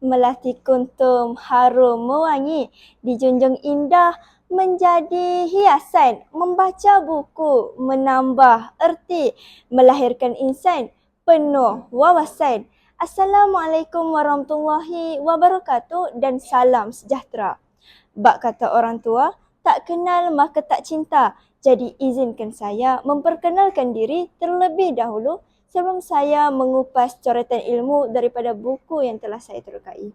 Melati kuntum harum mewangi, dijunjung indah menjadi hiasan, membaca buku menambah erti, melahirkan insan penuh wawasan. Assalamualaikum warahmatullahi wabarakatuh dan salam sejahtera. Bak kata orang tua, tak kenal maka tak cinta. Jadi izinkan saya memperkenalkan diri terlebih dahulu sebelum saya mengupas coretan ilmu daripada buku yang telah saya terkai.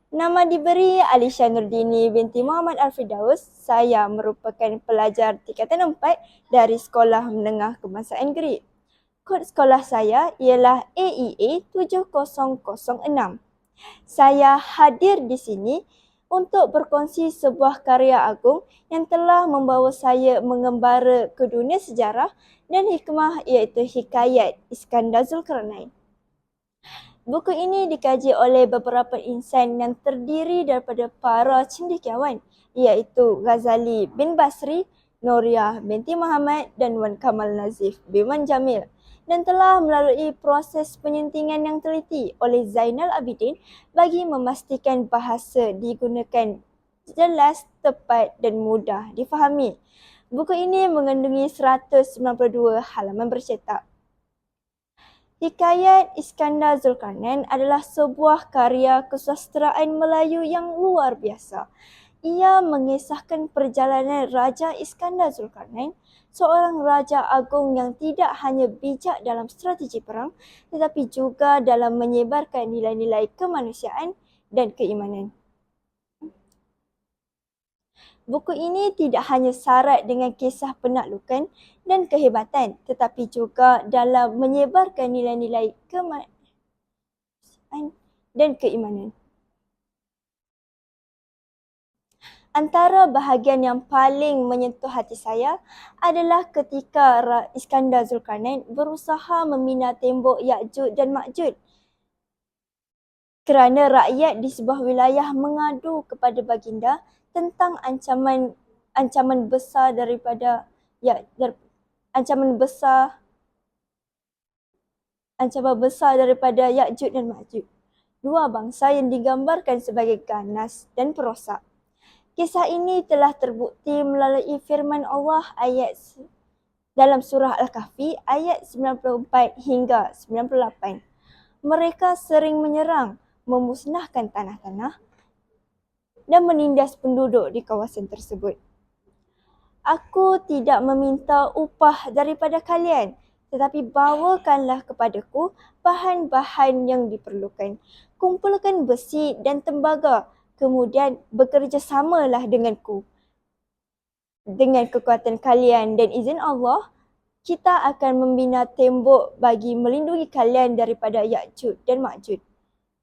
Nama diberi Alisha Nurdini binti Muhammad Al-Firdaus. Saya merupakan pelajar tingkatan 4 dari Sekolah Menengah Kebangsaan Grid. Kod sekolah saya ialah AEA 7006. Saya hadir di sini untuk berkongsi sebuah karya agung yang telah membawa saya mengembara ke dunia sejarah dan hikmah, iaitu Hikayat Iskandar Zulkarnain. Buku ini dikaji oleh beberapa insan yang terdiri daripada para cendekiawan, iaitu Ghazali bin Basri, Nuriyah binti Muhammad dan Wan Kamal Nazif bin Wan Jamil, dan telah melalui proses penyuntingan yang teliti oleh Zainal Abidin bagi memastikan bahasa digunakan jelas, tepat dan mudah difahami. Buku ini mengandungi 192 halaman bercetak. Hikayat Iskandar Zulkarnain adalah sebuah karya kesusastraan Melayu yang luar biasa. Ia mengisahkan perjalanan Raja Iskandar Zulkarnain, seorang raja agung yang tidak hanya bijak dalam strategi perang tetapi juga dalam menyebarkan nilai-nilai kemanusiaan dan keimanan. Buku ini tidak hanya syarat dengan kisah penaklukan dan kehebatan tetapi juga dalam menyebarkan nilai-nilai kemanusiaan dan keimanan. Antara bahagian yang paling menyentuh hati saya adalah ketika Iskandar Zulkarnain berusaha membina tembok Ya'juj dan Ma'juj kerana rakyat di sebuah wilayah mengadu kepada baginda tentang ancaman besar daripada ancaman besar daripada Ya'juj dan Ma'juj, dua bangsa yang digambarkan sebagai ganas dan perosak. Kisah ini telah terbukti melalui firman Allah dalam surah Al-Kahfi ayat 94 hingga 98. Mereka sering menyerang, memusnahkan tanah-tanah dan menindas penduduk di kawasan tersebut. Aku tidak meminta upah daripada kalian, tetapi bawakanlah kepadaku bahan-bahan yang diperlukan. Kumpulkan besi dan tembaga, kemudian bekerjasamalah denganku. Dengan kekuatan kalian dan izin Allah, kita akan membina tembok bagi melindungi kalian daripada Ya'juj dan Ma'juj.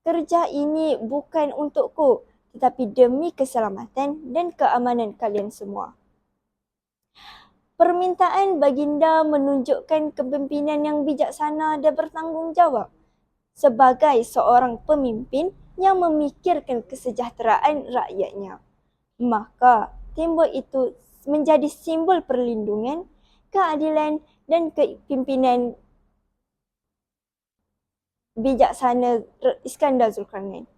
Kerja ini bukan untukku, tetapi demi keselamatan dan keamanan kalian semua. Permintaan baginda menunjukkan kepimpinan yang bijaksana dan bertanggungjawab. Sebagai seorang pemimpin yang memikirkan kesejahteraan rakyatnya, maka tembok itu menjadi simbol perlindungan, keadilan dan kepimpinan bijaksana Iskandar Zulkarnain.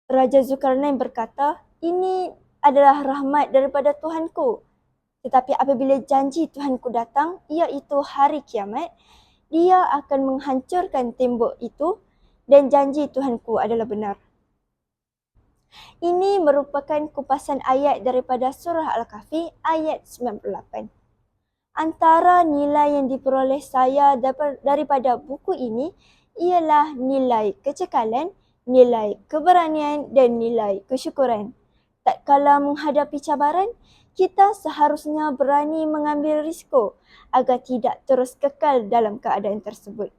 Raja Zulkarnain berkata, "Ini adalah rahmat daripada Tuhanku. Tetapi apabila janji Tuhanku datang, iaitu hari kiamat, dia akan menghancurkan tembok itu dan janji Tuhanku adalah benar." Ini merupakan kupasan ayat daripada surah Al-Kahfi ayat 98. Antara nilai yang diperoleh saya daripada buku ini ialah nilai kecekalan, nilai keberanian dan nilai kesyukuran. Tak kala menghadapi cabaran, kita seharusnya berani mengambil risiko agar tidak terus kekal dalam keadaan tersebut.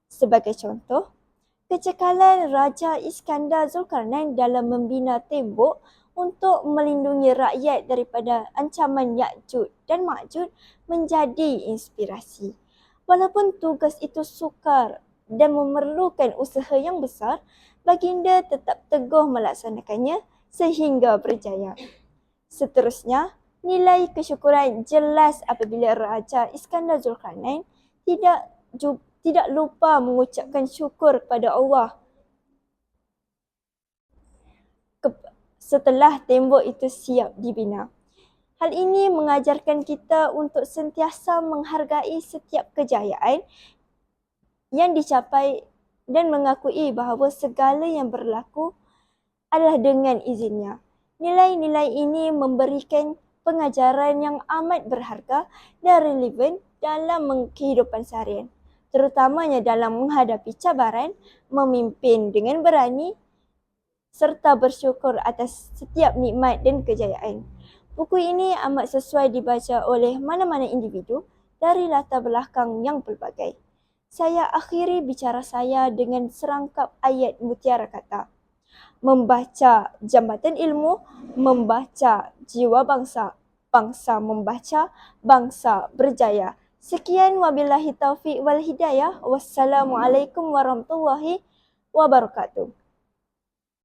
Sebagai contoh, kecekalan Raja Iskandar Zulkarnain dalam membina tembok untuk melindungi rakyat daripada ancaman Ya'juj dan Ma'juj menjadi inspirasi. Walaupun tugas itu sukar dan memerlukan usaha yang besar, baginda tetap teguh melaksanakannya sehingga berjaya. Seterusnya, Nilai kesyukuran jelas apabila Raja Iskandar Zulkarnain tidak lupa mengucapkan syukur kepada Allah setelah tembok itu siap dibina. Hal ini mengajarkan kita untuk sentiasa menghargai setiap kejayaan yang dicapai dan mengakui bahawa segala yang berlaku adalah dengan izinnya. Nilai-nilai ini memberikan pengajaran yang amat berharga dan relevan dalam kehidupan seharian, terutamanya dalam menghadapi cabaran, memimpin dengan berani serta bersyukur atas setiap nikmat dan kejayaan. Buku ini amat sesuai dibaca oleh mana-mana individu dari latar belakang yang pelbagai. Saya akhiri bicara saya dengan serangkap ayat mutiara kata. Membaca jambatan ilmu, membaca jiwa bangsa. Bangsa membaca, bangsa berjaya. Sekian wabillahi taufiq wal hidayah. Wassalamualaikum warahmatullahi wabarakatuh.